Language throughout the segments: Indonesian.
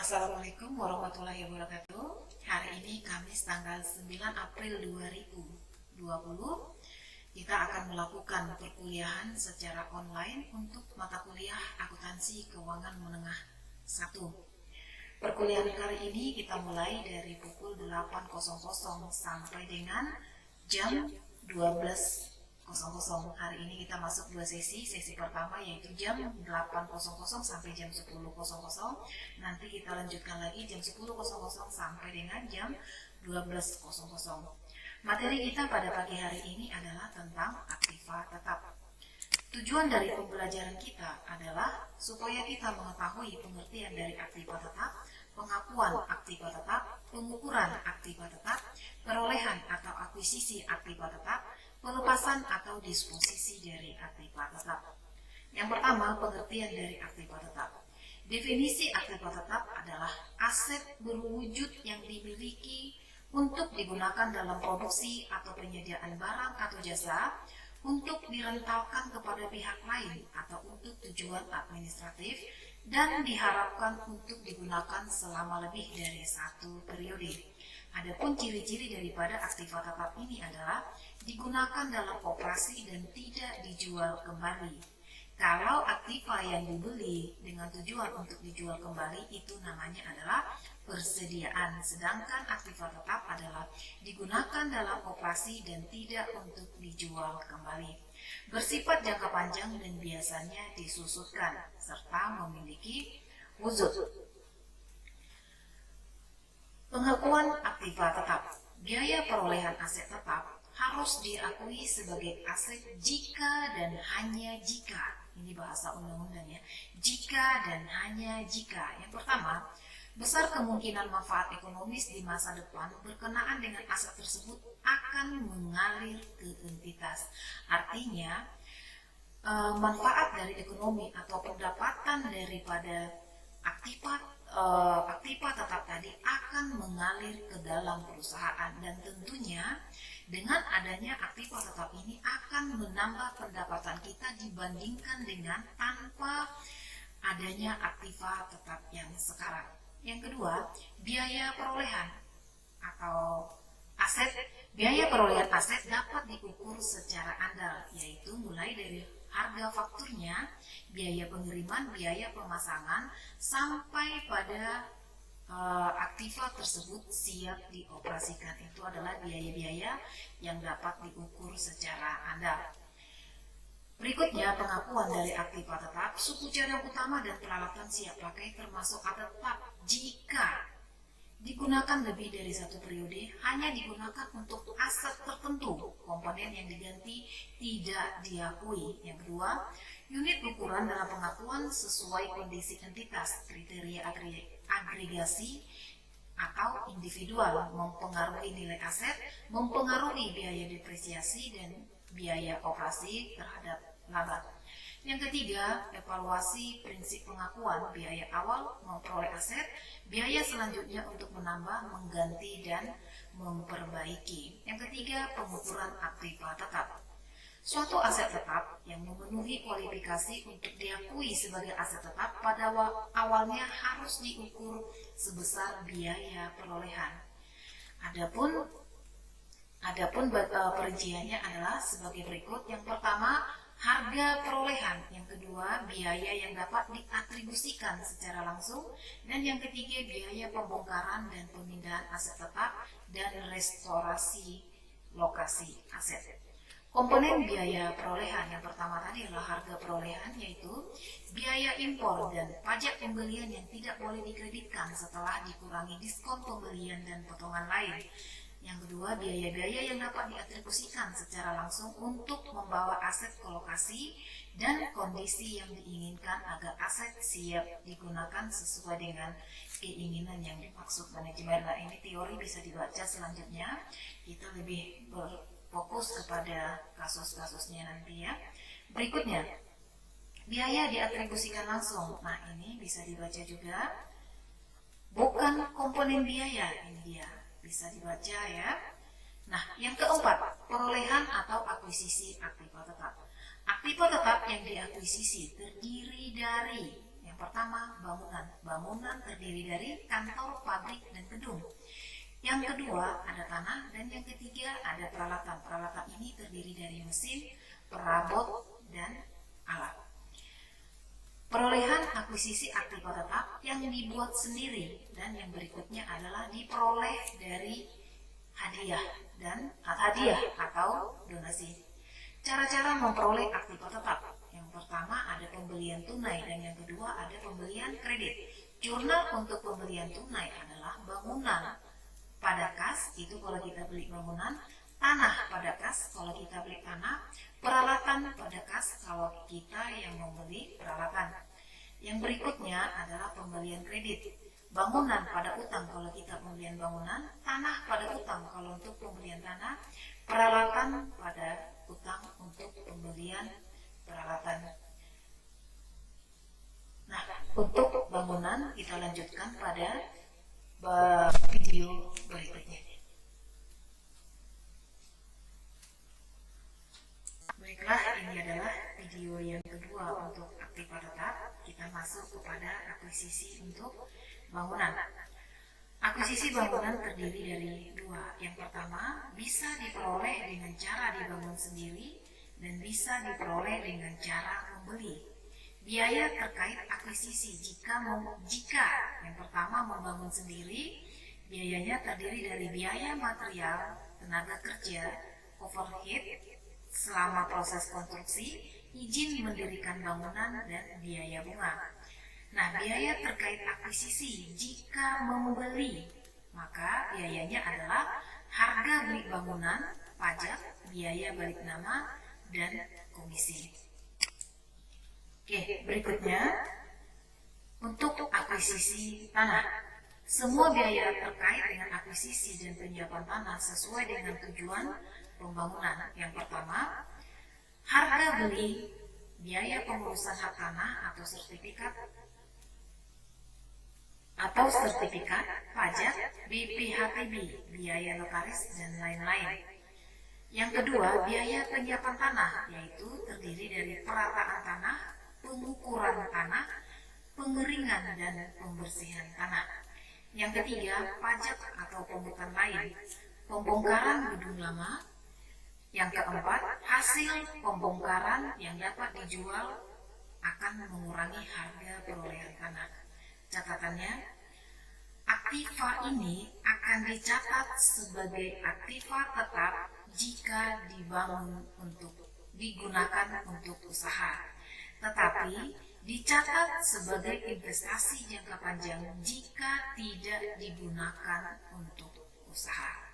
Assalamualaikum warahmatullahi wabarakatuh. Hari ini Kamis tanggal 9 April 2020. Kita akan melakukan perkuliahan secara online untuk mata kuliah Akuntansi Keuangan Menengah 1. Perkuliahan kali ini kita mulai dari pukul 8.00 sampai dengan jam 12.00. Hari ini kita masuk dua sesi. Sesi pertama yaitu jam 8.00 sampai jam 10.00. Nanti kita lanjutkan lagi jam 10.00 sampai dengan jam 12.00. Materi kita pada pagi hari ini adalah tentang aktiva tetap. Tujuan dari pembelajaran kita adalah supaya kita mengetahui pengertian dari aktiva tetap, pengakuan aktiva tetap, pengukuran aktiva tetap, perolehan atau akuisisi aktiva tetap, pelepasan atau disposisi dari aktiva tetap. Yang pertama, pengertian dari aktiva tetap. Definisi aktiva tetap adalah aset berwujud yang dimiliki untuk digunakan dalam produksi atau penyediaan barang atau jasa, untuk direntalkan kepada pihak lain atau untuk tujuan administratif, dan diharapkan untuk digunakan selama lebih dari satu periode. Adapun ciri-ciri daripada aktiva tetap ini adalah digunakan dalam operasi dan tidak dijual kembali. Kalau aktiva yang dibeli dengan tujuan untuk dijual kembali itu namanya adalah persediaan, sedangkan aktiva tetap adalah digunakan dalam operasi dan tidak untuk dijual kembali. Bersifat jangka panjang dan biasanya disusutkan serta memiliki wujud. Pengakuan aktiva tetap. Biaya perolehan aset tetap harus diakui sebagai aset jika dan hanya jika. Ini bahasa undang-undang ya. Jika dan hanya jika. Yang pertama, besar kemungkinan manfaat ekonomis di masa depan berkenaan dengan aset tersebut akan mengalir ke entitas. Artinya, manfaat dari ekonomi atau pendapatan daripada aktiva tetap tadi akan mengalir ke dalam perusahaan, dan tentunya dengan adanya aktiva tetap ini akan menambah pendapatan kita dibandingkan dengan tanpa adanya aktiva tetap yang sekarang. Yang kedua, biaya perolehan atau aset. Biaya perolehan aset dapat diukur secara andal, yaitu mulai dari harga fakturnya, biaya pengiriman, biaya pemasangan, sampai pada aktiva tersebut siap dioperasikan. Itu adalah biaya-biaya yang dapat diukur secara andal. Berikutnya, pengakuan dari aktiva tetap. Suku cadang utama dan peralatan siap pakai termasuk aset tetap jika digunakan lebih dari satu periode, hanya digunakan untuk aset tertentu, komponen yang diganti tidak diakui. Yang kedua, unit ukuran dalam pengakuan sesuai kondisi entitas, kriteria agregasi atau individual, mempengaruhi nilai aset, mempengaruhi biaya depresiasi dan biaya operasi terhadap laba. Yang ketiga, evaluasi prinsip pengakuan, biaya awal memperoleh aset, biaya selanjutnya untuk menambah, mengganti, dan memperbaiki. Yang ketiga, pengukuran aktiva tetap. Suatu aset tetap yang memenuhi kualifikasi untuk diakui sebagai aset tetap pada awalnya harus diukur sebesar biaya perolehan. Adapun perinciannya adalah sebagai berikut. Yang pertama, harga perolehan. Yang kedua, biaya yang dapat diatribusikan secara langsung. Dan yang ketiga, biaya pembongkaran dan pemindahan aset tetap dan restorasi lokasi aset. Komponen biaya perolehan yang pertama tadi adalah harga perolehan, yaitu biaya impor dan pajak pembelian yang tidak boleh dikreditkan setelah dikurangi diskon pembelian dan potongan lain. Yang kedua, biaya-biaya yang dapat diatribusikan secara langsung untuk membawa aset ke lokasi dan kondisi yang diinginkan agar aset siap digunakan sesuai dengan keinginan yang dimaksud manajemen. Nah, ini teori bisa dibaca selanjutnya. Kita lebih berfokus kepada kasus-kasusnya nanti ya. Berikutnya, biaya diatribusikan langsung. Nah, ini bisa dibaca juga. Bukan komponen biaya, ini dia. Bisa dibaca ya. Nah, yang keempat, perolehan atau akuisisi aktiva tetap. Aktiva tetap yang diakuisisi terdiri dari yang Yang pertama, bangunan. Bangunan terdiri dari kantor, pabrik, dan gedung. Yang kedua, ada tanah. Dan yang ketiga, ada peralatan. Peralatan ini terdiri dari mesin, perabot, dan alat. Perolehan akuisisi aktiva tetap yang dibuat sendiri, dan yang berikutnya adalah diperoleh dari hadiah atau donasi. Cara-cara memperoleh aktiva tetap. Yang pertama ada pembelian tunai dan yang kedua ada pembelian kredit. Jurnal untuk pembelian tunai adalah bangunan pada kas, itu kalau kita beli bangunan, tanah pada kas kalau kita beli tanah, peralatan pada kas kalau kita yang membeli peralatan. Yang berikutnya adalah pembelian kredit. Bangunan pada utang kalau kita pembelian bangunan, tanah pada utang kalau untuk pembelian tanah, peralatan pada utang untuk pembelian peralatan. Nah, untuk bangunan kita lanjutkan pada video berikutnya. Baiklah, ini adalah video yang kedua untuk aktiva tetap. Kita masuk kepada akuisisi untuk bangunan. Akuisisi bangunan terdiri dari dua. Yang pertama, bisa diperoleh dengan cara dibangun sendiri dan bisa diperoleh dengan cara membeli. Biaya terkait akuisisi jika yang pertama membangun sendiri, biayanya terdiri dari biaya material, tenaga kerja, overhead selama proses konstruksi, izin mendirikan bangunan, dan biaya bunga. Nah, biaya terkait akuisisi jika membeli, maka biayanya adalah harga beli bangunan, pajak, biaya balik nama, dan komisi. Oke, berikutnya untuk akuisisi tanah. Semua biaya terkait dengan akuisisi dan penyiapan tanah sesuai dengan tujuan pembangunan. Yang pertama, harga beli, biaya pengurusan hak tanah atau sertifikat, pajak, BPHTB, biaya notaris, dan lain-lain. Yang kedua, biaya penyiapan tanah, yaitu terdiri dari perataan tanah, pengukuran tanah, pengeringan, dan pembersihan tanah. Yang ketiga, pajak atau pungutan lain, pembongkaran gedung lama. Yang keempat, hasil pembongkaran yang dapat dijual akan mengurangi harga perolehan tanah. Catatannya, aktiva ini akan dicatat sebagai aktiva tetap jika digunakan untuk usaha, tetapi dicatat sebagai investasi jangka panjang jika tidak digunakan untuk usaha.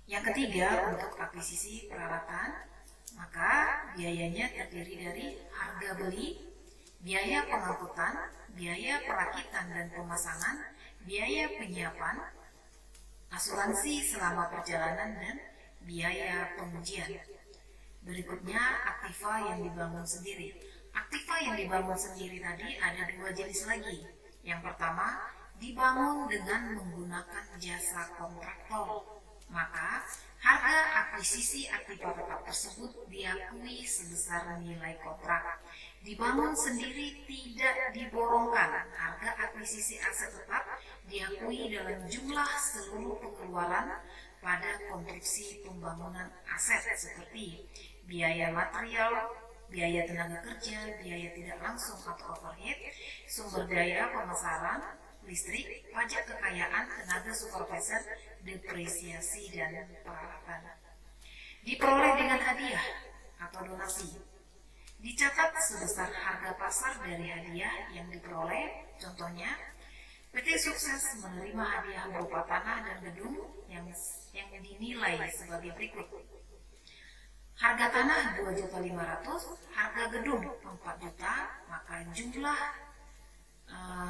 Yang ketiga, untuk akuisisi peralatan, maka biayanya terdiri dari harga beli, biaya pengangkutan, biaya perakitan dan pemasangan, biaya penyiapan, asuransi selama perjalanan, dan biaya pengujian. Berikutnya, aktiva yang dibangun sendiri. Aktiva yang dibangun sendiri tadi ada dua jenis lagi. Yang pertama, dibangun dengan menggunakan jasa kontraktor. Maka harga akuisisi aktiva tetap tersebut diakui sebesar nilai kontrak. Dibangun sendiri tidak diborongkan. Harga akuisisi aset tetap diakui dalam jumlah seluruh pengeluaran pada konstruksi pembangunan aset seperti biaya material, biaya tenaga kerja, biaya tidak langsung atau overhead, sumber daya pemasaran, listrik, pajak kekayaan, tenaga supervisor, depresiasi, dan peralatan. Diperoleh dengan hadiah atau donasi. Dicatat sebesar harga pasar dari hadiah yang diperoleh. Contohnya, PT Sukses menerima hadiah berupa tanah dan gedung yang dinilai sebagai berikut. Harga tanah 2.500.000, harga gedung 4 juta, maka jumlah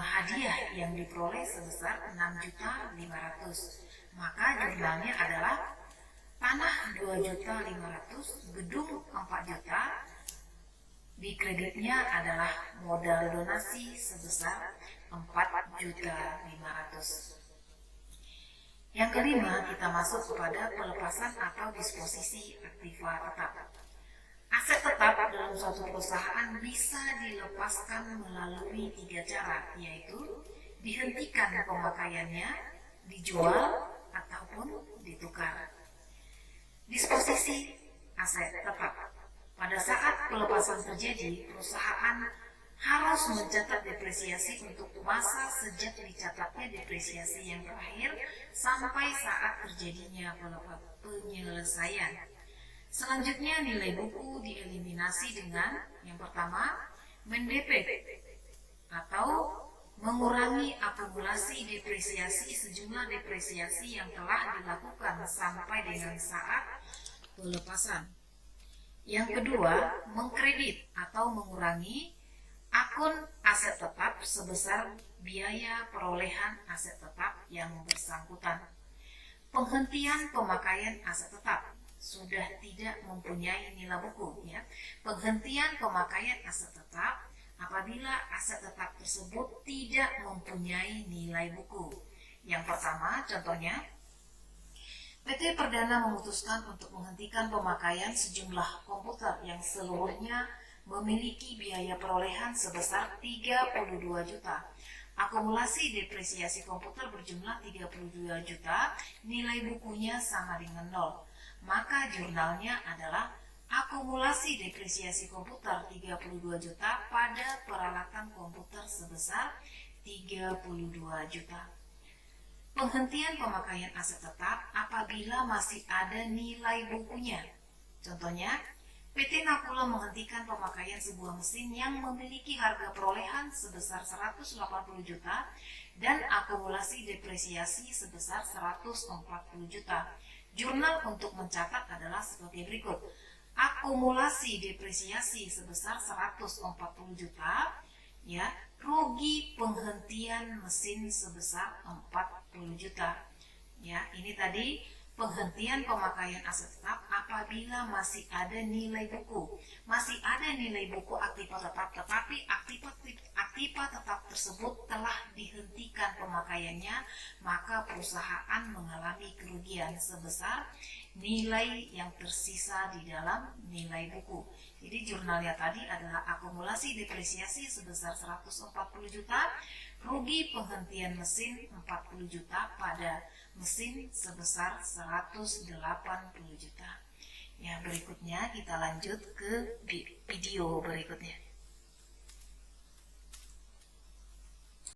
hadiah yang diperoleh sebesar 6.500.000. Maka jumlahnya adalah tanah 2.500.000, gedung 4 juta, di kreditnya adalah modal donasi sebesar 4.500.000. Yang kelima, kita masuk kepada pelepasan atau disposisi aktiva tetap. Aset tetap dalam suatu perusahaan bisa dilepaskan melalui 3 cara, yaitu dihentikan pemakaiannya, dijual, ataupun ditukar. Disposisi aset tetap. Pada saat pelepasan terjadi, perusahaan harus mencatat depresiasi untuk masa sejak dicatatnya depresiasi yang terakhir sampai saat terjadinya penyelesaian. Selanjutnya, nilai buku dieliminasi dengan yang pertama, mendepet atau mengurangi akumulasi depresiasi sejumlah depresiasi yang telah dilakukan sampai dengan saat pelepasan. Yang kedua, mengkredit atau mengurangi akun aset tetap sebesar biaya perolehan aset tetap yang bersangkutan. Penghentian pemakaian aset tetap sudah tidak mempunyai nilai buku, ya. Penghentian pemakaian aset tetap apabila aset tetap tersebut tidak mempunyai nilai buku. Yang pertama, contohnya, PT Perdana memutuskan untuk menghentikan pemakaian sejumlah komputer yang seluruhnya memiliki biaya perolehan sebesar 32 juta. Akumulasi depresiasi komputer berjumlah 32 juta, nilai bukunya sama dengan 0. Maka jurnalnya adalah akumulasi depresiasi komputer 32 juta pada peralatan komputer sebesar 32 juta. Penghentian pemakaian aset tetap apabila masih ada nilai bukunya. Contohnya, PT Nakula menghentikan pemakaian sebuah mesin yang memiliki harga perolehan sebesar 180 juta dan akumulasi depresiasi sebesar 140 juta. Jurnal untuk mencatat adalah sebagai berikut. Akumulasi depresiasi sebesar 140 juta, ya, rugi penghentian mesin sebesar 40 juta. Ya, ini tadi penghentian pemakaian aset tetap apabila masih ada nilai buku. Masih ada nilai buku aktiva tetap, tetapi aktiva tetap tersebut telah dihentikan pemakaiannya, maka perusahaan mengalami kerugian sebesar nilai yang tersisa di dalam nilai buku. Jadi jurnalnya tadi adalah akumulasi depresiasi sebesar 140 juta, rugi penghentian mesin 40 juta pada mesin sebesar 180 juta. Ya, berikutnya kita lanjut ke video berikutnya.